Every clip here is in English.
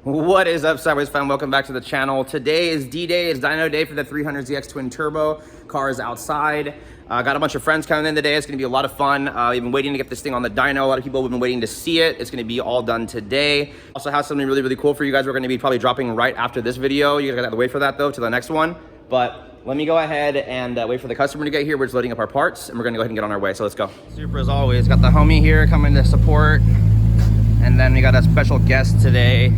What is up, Sideways fam? Welcome back to the channel. Today is D-Day. It's Dyno Day for the 300zx twin turbo. Car is outside. Got a bunch of friends coming in today. It's going to be a lot of fun. We've been waiting to get this thing on the dyno. A lot of people have been waiting to see it. It's going to be all done today. Also have something really cool for you guys. We're going to be probably dropping right after this video. You guys got to wait for that though, to the next one. But let me go ahead and wait for the customer to get here. We're just loading up our parts and we're going to go ahead and get on our way. So let's go. Super as always. Got the homie here coming to support. And then we got a special guest today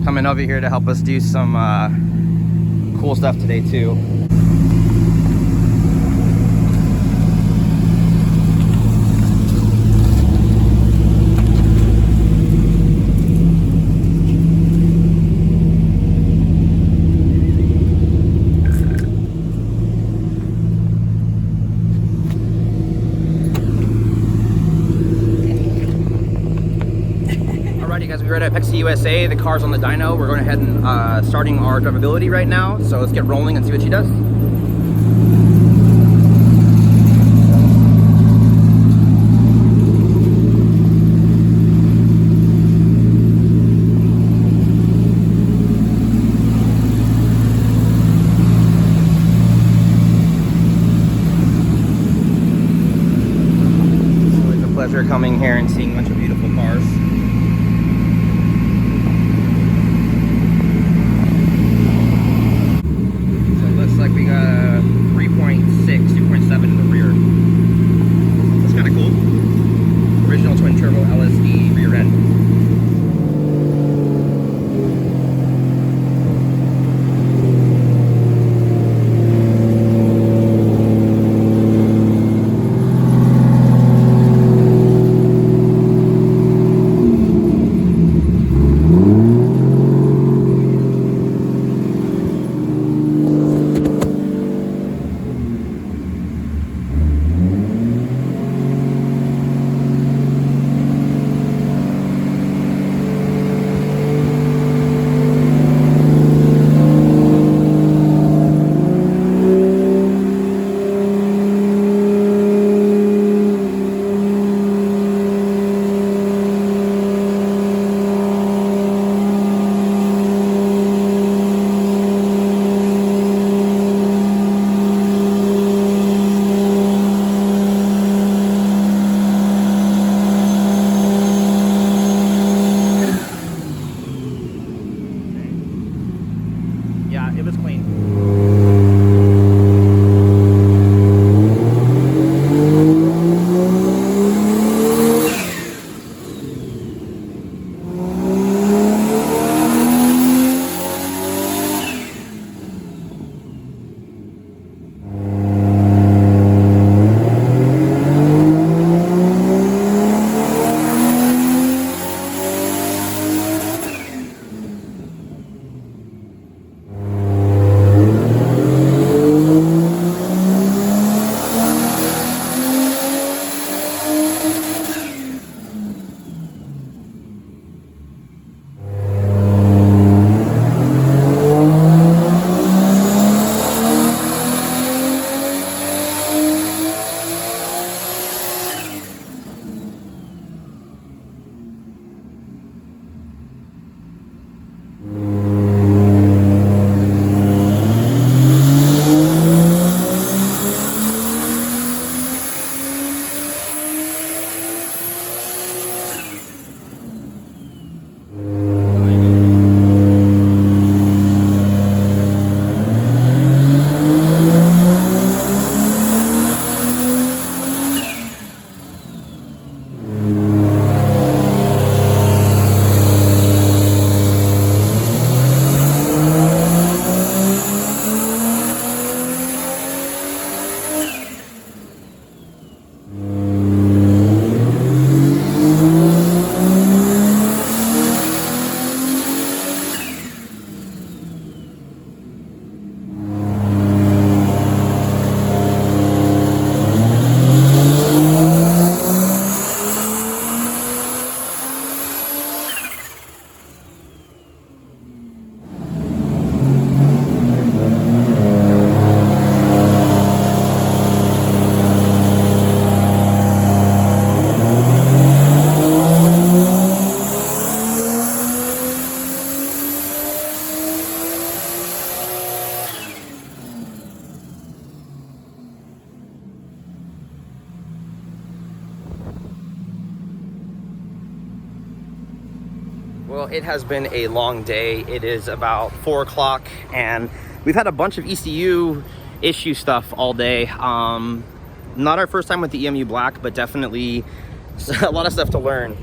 coming over here to help us do some cool stuff today too. Alrighty guys, we're at Pexi USA. The car's on the dyno. We're going ahead and starting our drivability right now. So let's get rolling and see what she does. It's always a pleasure coming here and seeing a bunch of beautiful cars. Like we got a 3.6, 2.7 in the rear. That's kind of cool. Original twin turbo LSD rear end. Yeah, it was clean. Well, it has been a long day. It is about 4 o'clock and we've had a bunch of ECU issue stuff all day. Not our first time with the EMU Black, but definitely a lot of stuff to learn.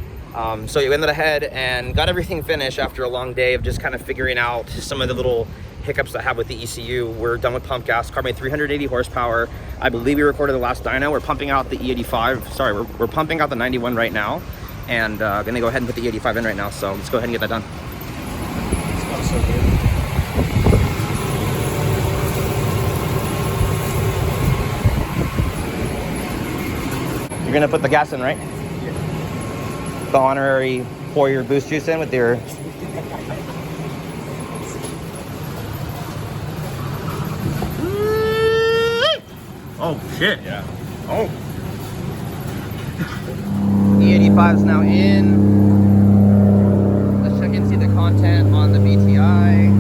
So we went ahead and got everything finished after a long day of just kind of figuring out some of the little hiccups I have with the ECU. We're done with pump gas. Car made 380 horsepower. I believe we recorded the last dyno. We're pumping out the E85. Sorry, we're pumping out the 91 right now, and gonna go ahead and put the E85 in right now. So let's go ahead and get that done. It smells so good. You're gonna put the gas in, right? Yeah. The honorary pour your boost juice in with your. Oh shit. Yeah. Oh. E85 is now in. Let's check and see the content on the BTI.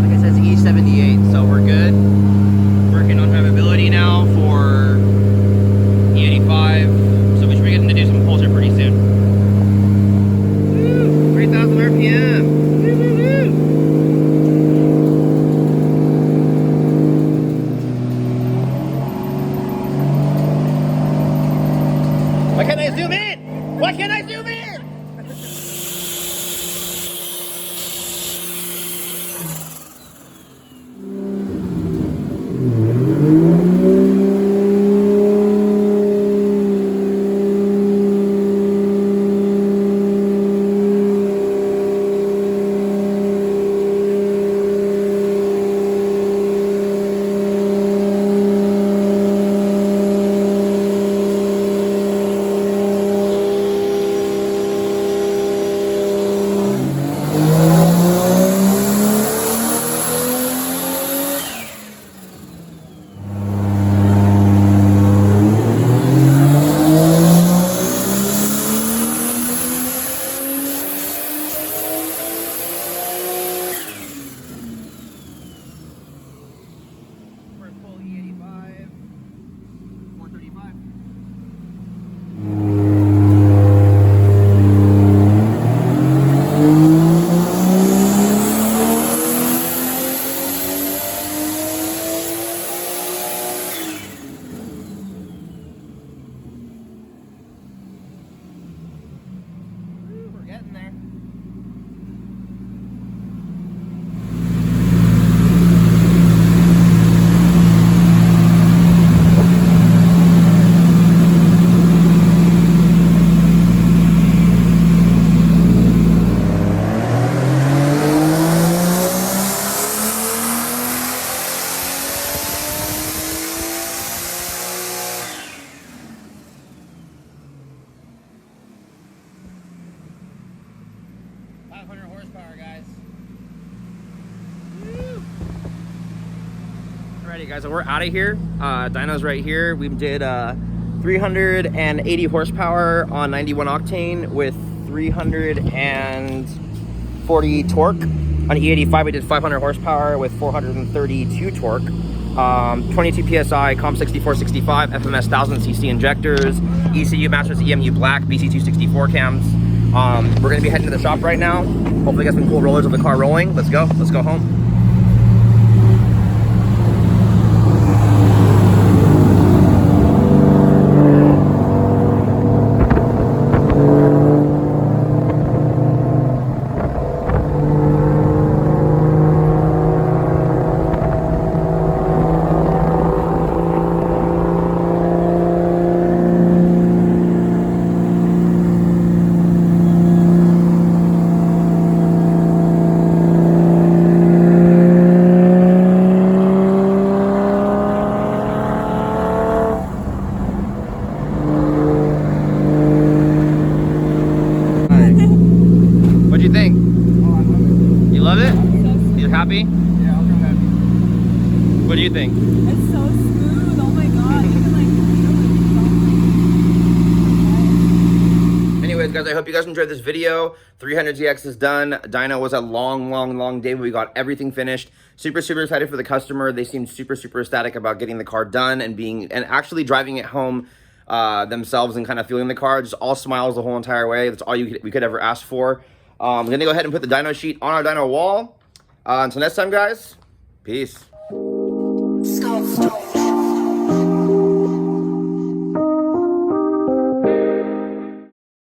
Like it says E78, so we're good. Working on drivability now for E85, so we should be getting to do some pulls here pretty soon. Woo, 3,000 RPM. Woo, woo, woo. Why can't I zoom in? Why can't I zoom in? Full E85, 435. We're getting there. Horsepower, guys. Woo. Alrighty, guys, so we're out of here. Dyno's right here. We did 380 horsepower on 91 octane with 340 torque. On E85, we did 500 horsepower with 432 torque. 22 psi, comp 6465, FMS 1000cc injectors, ECU Masters EMU Black, BC264 cams. We're gonna be heading to the shop right now. Hopefully get some cool rollers of the car rolling. Let's go home. What'd you think? Oh, I love it. You love it? So You happy? yeah, I'm real happy. What do you think? It's so smooth. Oh my god. You can like Anyways, guys, I hope you guys enjoyed this video. 300ZX is done. Dyno was a long day, but we got everything finished. Super excited for the customer. They seemed super ecstatic about getting the car done and actually driving it home themselves and kind of feeling the car. Just all smiles the whole entire way. That's all we could ever ask for. I'm gonna go ahead and put the dyno sheet on our dyno wall. Until next time, guys, peace. Stop.